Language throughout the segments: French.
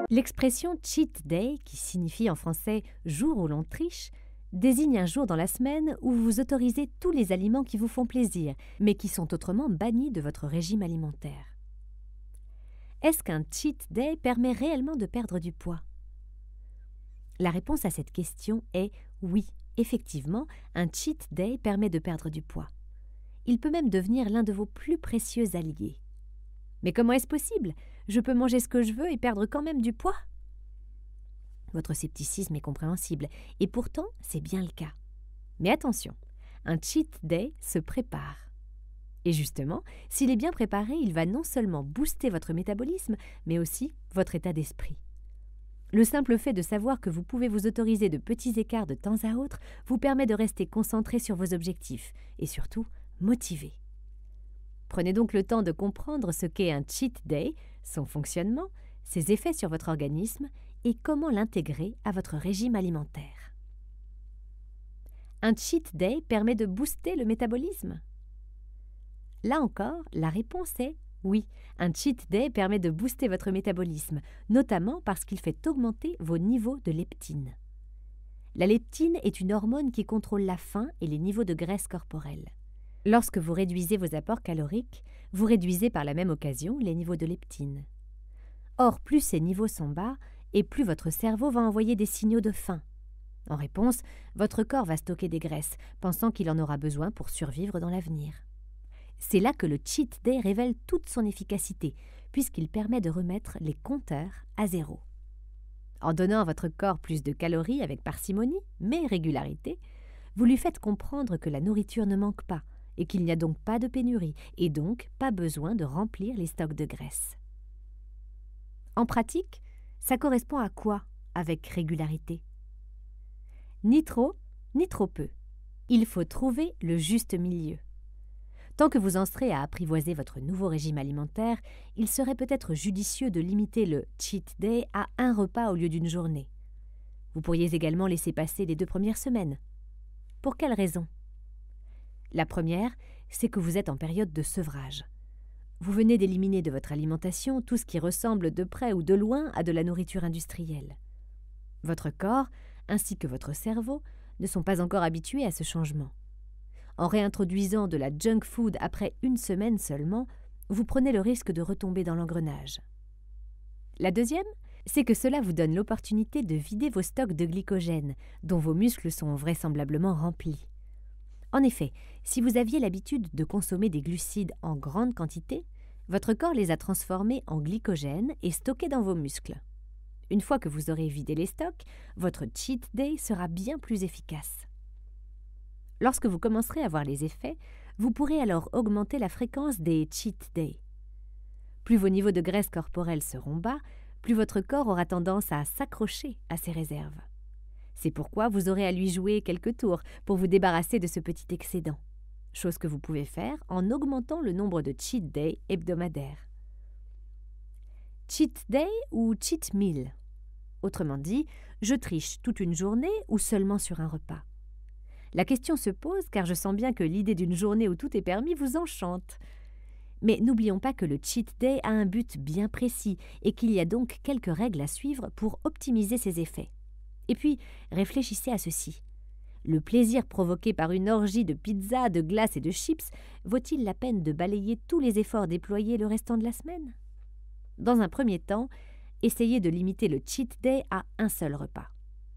L'expression cheat day, qui signifie en français jour où l'on triche, désigne un jour dans la semaine où vous autorisez tous les aliments qui vous font plaisir, mais qui sont autrement bannis de votre régime alimentaire. Est-ce qu'un cheat day permet réellement de perdre du poids? La réponse à cette question est oui, effectivement, un cheat day permet de perdre du poids. Il peut même devenir l'un de vos plus précieux alliés. Mais comment est-ce possible? Je peux manger ce que je veux et perdre quand même du poids? Votre scepticisme est compréhensible, et pourtant, c'est bien le cas. Mais attention, un cheat day se prépare. Et justement, s'il est bien préparé, il va non seulement booster votre métabolisme, mais aussi votre état d'esprit. Le simple fait de savoir que vous pouvez vous autoriser de petits écarts de temps à autre vous permet de rester concentré sur vos objectifs, et surtout, motivé. Prenez donc le temps de comprendre ce qu'est un cheat day, son fonctionnement, ses effets sur votre organisme et comment l'intégrer à votre régime alimentaire. Un cheat day permet de booster le métabolisme? Là encore, la réponse est oui. Un cheat day permet de booster votre métabolisme, notamment parce qu'il fait augmenter vos niveaux de leptine. La leptine est une hormone qui contrôle la faim et les niveaux de graisse corporelle. Lorsque vous réduisez vos apports caloriques, vous réduisez par la même occasion les niveaux de leptine. Or, plus ces niveaux sont bas, et plus votre cerveau va envoyer des signaux de faim. En réponse, votre corps va stocker des graisses, pensant qu'il en aura besoin pour survivre dans l'avenir. C'est là que le cheat day révèle toute son efficacité, puisqu'il permet de remettre les compteurs à zéro. En donnant à votre corps plus de calories avec parcimonie, mais régularité, vous lui faites comprendre que la nourriture ne manque pas, et qu'il n'y a donc pas de pénurie, et donc pas besoin de remplir les stocks de graisse. En pratique, ça correspond à quoi avec régularité? Ni trop, ni trop peu. Il faut trouver le juste milieu. Tant que vous en serez à apprivoiser votre nouveau régime alimentaire, il serait peut-être judicieux de limiter le cheat day à un repas au lieu d'une journée. Vous pourriez également laisser passer les 2 premières semaines. Pour quelles raisons? La première, c'est que vous êtes en période de sevrage. Vous venez d'éliminer de votre alimentation tout ce qui ressemble de près ou de loin à de la nourriture industrielle. Votre corps, ainsi que votre cerveau, ne sont pas encore habitués à ce changement. En réintroduisant de la junk food après 1 semaine seulement, vous prenez le risque de retomber dans l'engrenage. La deuxième, c'est que cela vous donne l'opportunité de vider vos stocks de glycogène, dont vos muscles sont vraisemblablement remplis. En effet, si vous aviez l'habitude de consommer des glucides en grande quantité, votre corps les a transformés en glycogène et stockés dans vos muscles. Une fois que vous aurez vidé les stocks, votre cheat day sera bien plus efficace. Lorsque vous commencerez à voir les effets, vous pourrez alors augmenter la fréquence des cheat days. Plus vos niveaux de graisse corporelle seront bas, plus votre corps aura tendance à s'accrocher à ses réserves. C'est pourquoi vous aurez à lui jouer quelques tours pour vous débarrasser de ce petit excédent, chose que vous pouvez faire en augmentant le nombre de cheat days hebdomadaires. Cheat day ou cheat meal? Autrement dit, je triche toute une journée ou seulement sur un repas? La question se pose car je sens bien que l'idée d'une journée où tout est permis vous enchante. Mais n'oublions pas que le cheat day a un but bien précis et qu'il y a donc quelques règles à suivre pour optimiser ses effets. Et puis, réfléchissez à ceci. Le plaisir provoqué par une orgie de pizza, de glace et de chips vaut-il la peine de balayer tous les efforts déployés le restant de la semaine? Dans un premier temps, essayez de limiter le cheat day à un seul repas.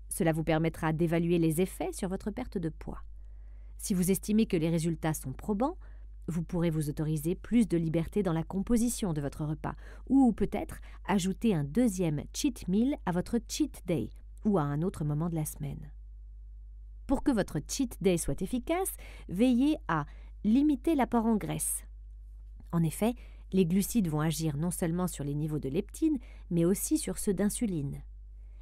Cela vous permettra d'évaluer les effets sur votre perte de poids. Si vous estimez que les résultats sont probants, vous pourrez vous autoriser plus de liberté dans la composition de votre repas ou peut-être ajouter un deuxième cheat meal à votre cheat day ou à un autre moment de la semaine. Pour que votre cheat day soit efficace, veillez à limiter l'apport en graisse. En effet, les glucides vont agir non seulement sur les niveaux de leptine, mais aussi sur ceux d'insuline.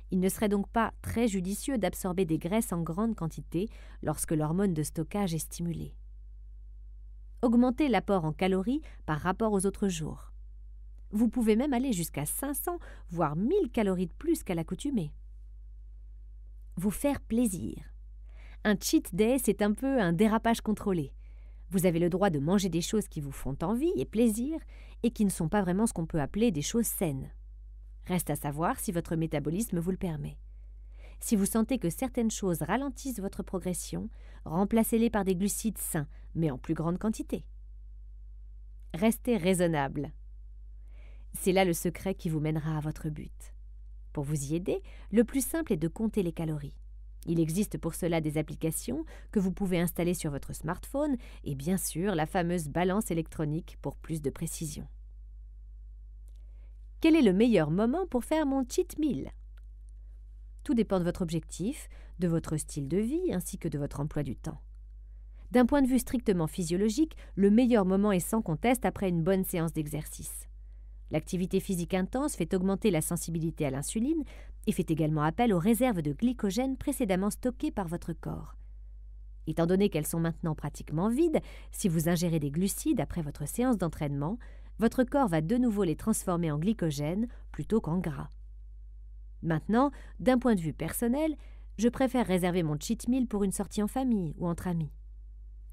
Il ne serait donc pas très judicieux d'absorber des graisses en grande quantité lorsque l'hormone de stockage est stimulée. Augmentez l'apport en calories par rapport aux autres jours. Vous pouvez même aller jusqu'à 500, voire 1000 calories de plus qu'à l'accoutumée. Vous faire plaisir. Un cheat day, c'est un peu un dérapage contrôlé. Vous avez le droit de manger des choses qui vous font envie et plaisir et qui ne sont pas vraiment ce qu'on peut appeler des choses saines. Reste à savoir si votre métabolisme vous le permet. Si vous sentez que certaines choses ralentissent votre progression, remplacez-les par des glucides sains, mais en plus grande quantité. Restez raisonnable. C'est là le secret qui vous mènera à votre but. Pour vous y aider, le plus simple est de compter les calories. Il existe pour cela des applications que vous pouvez installer sur votre smartphone et bien sûr la fameuse balance électronique pour plus de précision. Quel est le meilleur moment pour faire mon cheat meal? Tout dépend de votre objectif, de votre style de vie ainsi que de votre emploi du temps. D'un point de vue strictement physiologique, le meilleur moment est sans conteste après une bonne séance d'exercice. L'activité physique intense fait augmenter la sensibilité à l'insuline et fait également appel aux réserves de glycogène précédemment stockées par votre corps. Étant donné qu'elles sont maintenant pratiquement vides, si vous ingérez des glucides après votre séance d'entraînement, votre corps va de nouveau les transformer en glycogène plutôt qu'en gras. Maintenant, d'un point de vue personnel, je préfère réserver mon cheat meal pour une sortie en famille ou entre amis.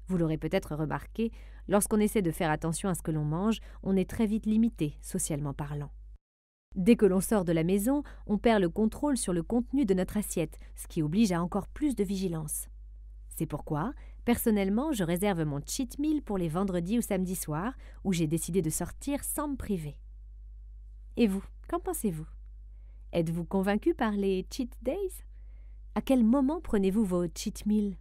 Vous l'aurez peut-être remarqué, lorsqu'on essaie de faire attention à ce que l'on mange, on est très vite limité, socialement parlant. Dès que l'on sort de la maison, on perd le contrôle sur le contenu de notre assiette, ce qui oblige à encore plus de vigilance. C'est pourquoi, personnellement, je réserve mon cheat meal pour les vendredis ou samedis soirs, où j'ai décidé de sortir sans me priver. Et vous, qu'en pensez-vous? Êtes-vous convaincu par les cheat days? À quel moment prenez-vous vos cheat meals?